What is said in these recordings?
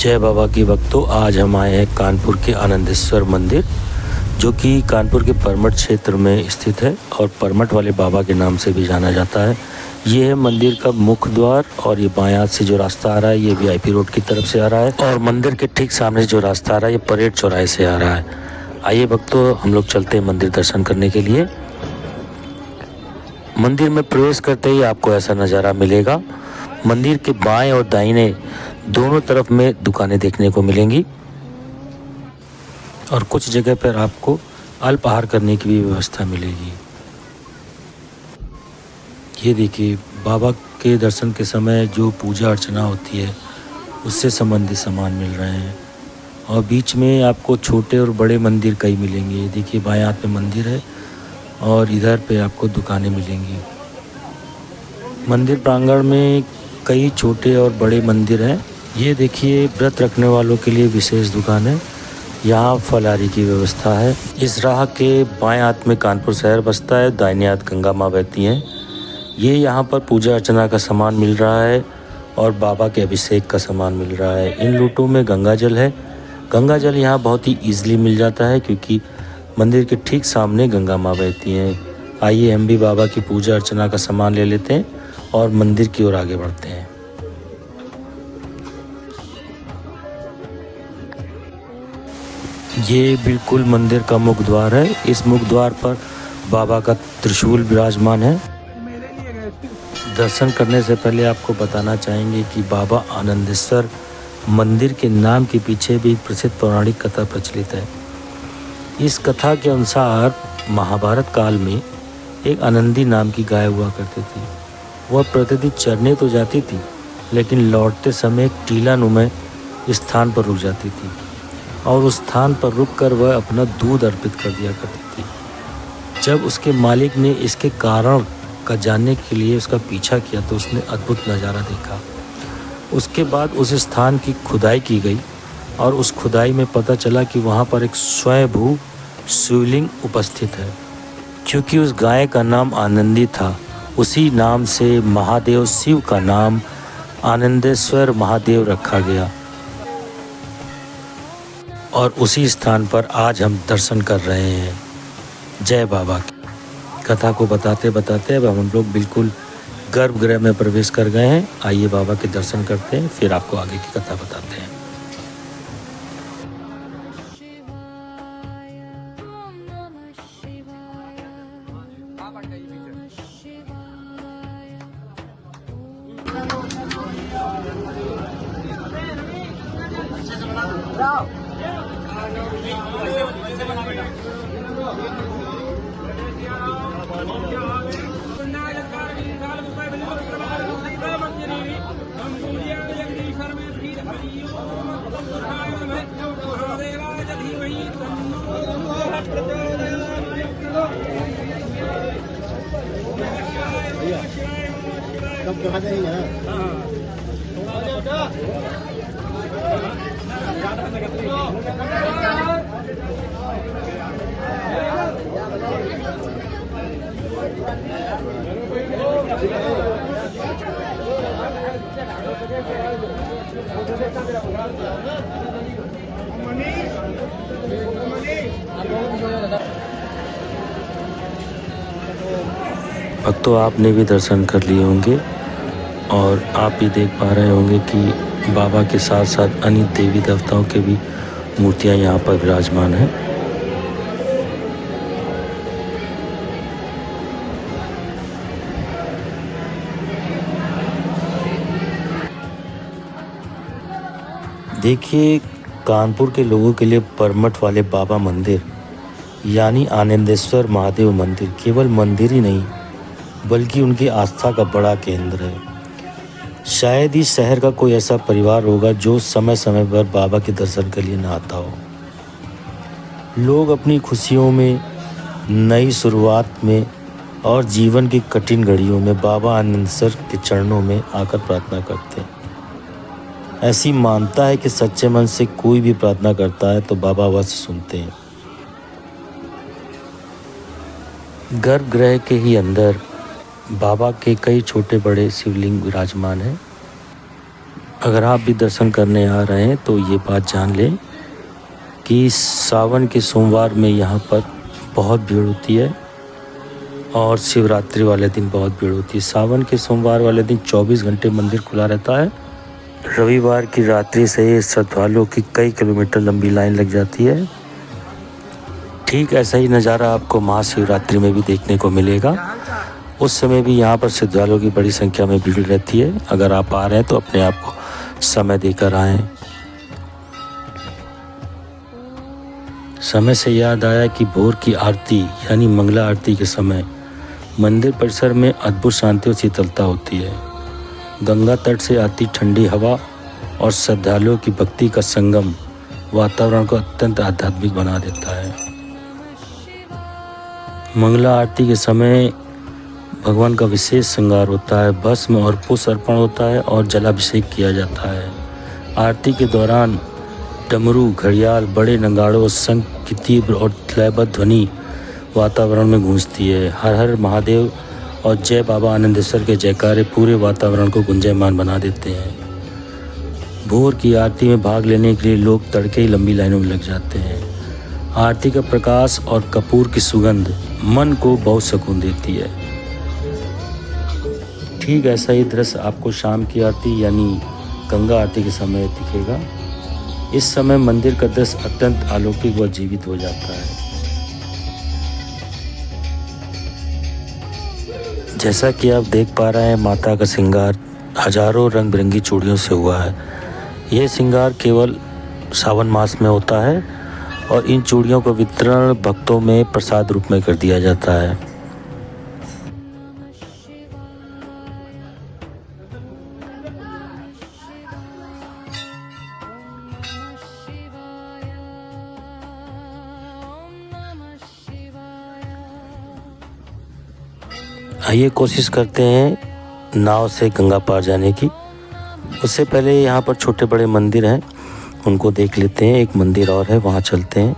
जय बाबा की भक्तों, आज हम आए हैं कानपुर के आनंदेश्वर मंदिर, जो कि कानपुर के परमठ क्षेत्र में स्थित है और परमठ वाले बाबा के नाम से भी जाना जाता है। ये है मंदिर का मुख्य द्वार और ये बाएं हाथ से जो रास्ता आ रहा है ये वीआईपी रोड की तरफ से आ रहा है और मंदिर के ठीक सामने जो रास्ता आ रहा है ये परेड चौराहे से आ रहा है। आइए भक्तों, हम लोग चलते हैं मंदिर दर्शन करने के लिए। मंदिर में प्रवेश करते ही आपको ऐसा नज़ारा मिलेगा। मंदिर के बाएं और दाहिने दोनों तरफ में दुकानें देखने को मिलेंगी और कुछ जगह पर आपको अल्पाहार करने की भी व्यवस्था मिलेगी। ये देखिए, बाबा के दर्शन के समय जो पूजा अर्चना होती है उससे संबंधित सामान मिल रहे हैं और बीच में आपको छोटे और बड़े मंदिर कई मिलेंगे। ये देखिए, बाएं हाथ में मंदिर है और इधर पे आपको दुकानें मिलेंगी। मंदिर प्रांगण में कई छोटे और बड़े मंदिर हैं। ये देखिए, व्रत रखने वालों के लिए विशेष दुकान है। यहाँ फलाहारी की व्यवस्था है। इस राह के बाएं हाथ में कानपुर शहर बसता है, दाहिने हाथ गंगा माँ बहती हैं। ये यहाँ पर पूजा अर्चना का सामान मिल रहा है और बाबा के अभिषेक का सामान मिल रहा है। इन लूटों में गंगा जल है। गंगा जल यहाँ बहुत ही ईजिली मिल जाता है क्योंकि मंदिर के ठीक सामने गंगा माँ बहती हैं। आइए हम भी बाबा की पूजा अर्चना का सामान ले लेते हैं और मंदिर की ओर आगे बढ़ते हैं। ये बिल्कुल मंदिर का मुख्य द्वार है। इस मुख्य द्वार पर बाबा का त्रिशूल विराजमान है। दर्शन करने से पहले आपको बताना चाहेंगे कि बाबा आनंदेश्वर मंदिर के नाम के पीछे भी प्रसिद्ध पौराणिक कथा प्रचलित है। इस कथा के अनुसार महाभारत काल में एक आनंदी नाम की गाय हुआ करती थी। वह प्रतिदिन चरने तो जाती थी, लेकिन लौटते समय एक टीला नुमा स्थान पर रुक जाती थी और उस स्थान पर रुककर वह अपना दूध अर्पित कर दिया करती थी। जब उसके मालिक ने इसके कारण का जानने के लिए उसका पीछा किया तो उसने अद्भुत नज़ारा देखा। उसके बाद उस स्थान की खुदाई की गई और उस खुदाई में पता चला कि वहाँ पर एक स्वयंभू शिवलिंग उपस्थित है। क्योंकि उस गाय का नाम आनंदी था, उसी नाम से महादेव शिव का नाम आनंदेश्वर महादेव रखा गया और उसी स्थान पर आज हम दर्शन कर रहे हैं। जय बाबा की। कथा को बताते बताते अब हम लोग बिल्कुल गर्भगृह में प्रवेश कर गए हैं। आइए बाबा के दर्शन करते हैं, फिर आपको आगे की कथा बताते हैं। भक्तों, आपने भी दर्शन कर लिए होंगे और आप भी देख पा रहे होंगे कि बाबा के साथ साथ अन्य देवी देवताओं के भी मूर्तियां यहाँ पर विराजमान हैं। देखिए, कानपुर के लोगों के लिए परमठ वाले बाबा मंदिर यानी आनंदेश्वर महादेव मंदिर केवल मंदिर ही नहीं बल्कि उनकी आस्था का बड़ा केंद्र है। शायद ही शहर का कोई ऐसा परिवार होगा जो समय समय पर बाबा के दर्शन के लिए न आता हो। लोग अपनी खुशियों में, नई शुरुआत में और जीवन की कठिन घड़ियों में बाबा आनंदेश्वर के चरणों में आकर प्रार्थना करते हैं। ऐसी मानता है कि सच्चे मन से कोई भी प्रार्थना करता है तो बाबा अवश्य सुनते हैं। गर्भगृह के ही अंदर बाबा के कई छोटे बड़े शिवलिंग विराजमान हैं। अगर आप भी दर्शन करने आ रहे हैं तो ये बात जान लें कि सावन के सोमवार में यहाँ पर बहुत भीड़ होती है और शिवरात्रि वाले दिन बहुत भीड़ होती है। सावन के सोमवार वाले दिन 24 घंटे मंदिर खुला रहता है। रविवार की रात्रि से श्रद्धालुओं की कई किलोमीटर लंबी लाइन लग जाती है। ठीक ऐसा ही नज़ारा आपको महाशिवरात्रि में भी देखने को मिलेगा। उस समय भी यहाँ पर श्रद्धालुओं की बड़ी संख्या में भीड़ रहती है। अगर आप आ रहे हैं तो अपने आप को समय देकर आएँ। समय से याद आया कि भोर की आरती यानी मंगला आरती के समय मंदिर परिसर में अद्भुत शांति और शीतलता होती है। गंगा तट से आती ठंडी हवा और श्रद्धालुओं की भक्ति का संगम वातावरण को अत्यंत आध्यात्मिक बना देता है। मंगला आरती के समय भगवान का विशेष श्रृंगार होता है, भस्म और पुष्प अर्पण होता है और जलाभिषेक किया जाता है। आरती के दौरान डमरू, घड़ियाल, बड़े नगाड़ों, शंख की तीव्र और लयबद्ध ध्वनि वातावरण में गूंजती है। हर हर महादेव और जय बाबा आनंदेश्वर के जयकारे पूरे वातावरण को गुंजायमान बना देते हैं। भोर की आरती में भाग लेने के लिए लोग तड़के ही लंबी लाइनों में लग जाते हैं। आरती का प्रकाश और कपूर की सुगंध मन को बहुत सुकून देती है। ठीक ऐसा ही दृश्य आपको शाम की आरती यानी गंगा आरती के समय दिखेगा। इस समय मंदिर का दृश्य अत्यंत अलौकिक व जीवित हो जाता है। जैसा कि आप देख पा रहे हैं, माता का श्रृंगार हजारों रंग बिरंगी चूड़ियों से हुआ है। यह श्रृंगार केवल सावन मास में होता है और इन चूड़ियों का वितरण भक्तों में प्रसाद रूप में कर दिया जाता है। आइए कोशिश करते हैं नाव से गंगा पार जाने की। उससे पहले यहाँ पर छोटे बड़े मंदिर हैं, उनको देख लेते हैं। एक मंदिर और है, वहाँ चलते हैं।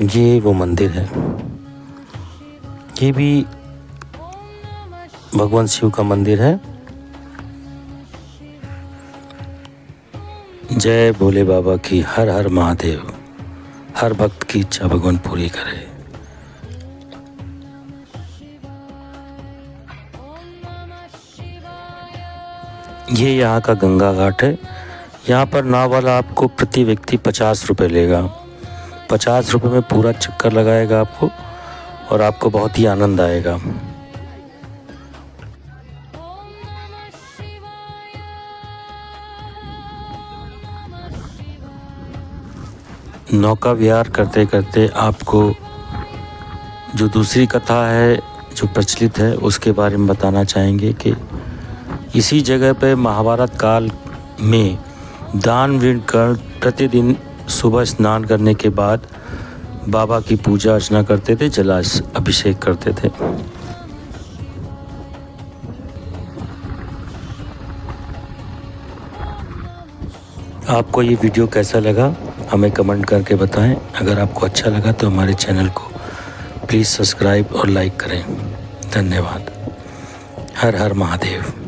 ये वो मंदिर है, ये भी भगवान शिव का मंदिर है। जय भोले बाबा की, हर हर महादेव। हर भक्त की इच्छा भगवान पूरी करे। ये यहाँ का गंगा घाट है। यहाँ पर नाव वाला आपको प्रति व्यक्ति 50 रुपये लेगा। 50 रुपये में पूरा चक्कर लगाएगा आपको और आपको बहुत ही आनंद आएगा। नौका विहार करते करते आपको जो दूसरी कथा है जो प्रचलित है उसके बारे में बताना चाहेंगे कि इसी जगह पर महाभारत काल में दानवीर कर्ण प्रतिदिन सुबह स्नान करने के बाद बाबा की पूजा अर्चना करते थे, जला अभिषेक करते थे। आपको ये वीडियो कैसा लगा हमें कमेंट करके बताएं। अगर आपको अच्छा लगा तो हमारे चैनल को प्लीज़ सब्सक्राइब और लाइक करें। धन्यवाद। हर हर महादेव।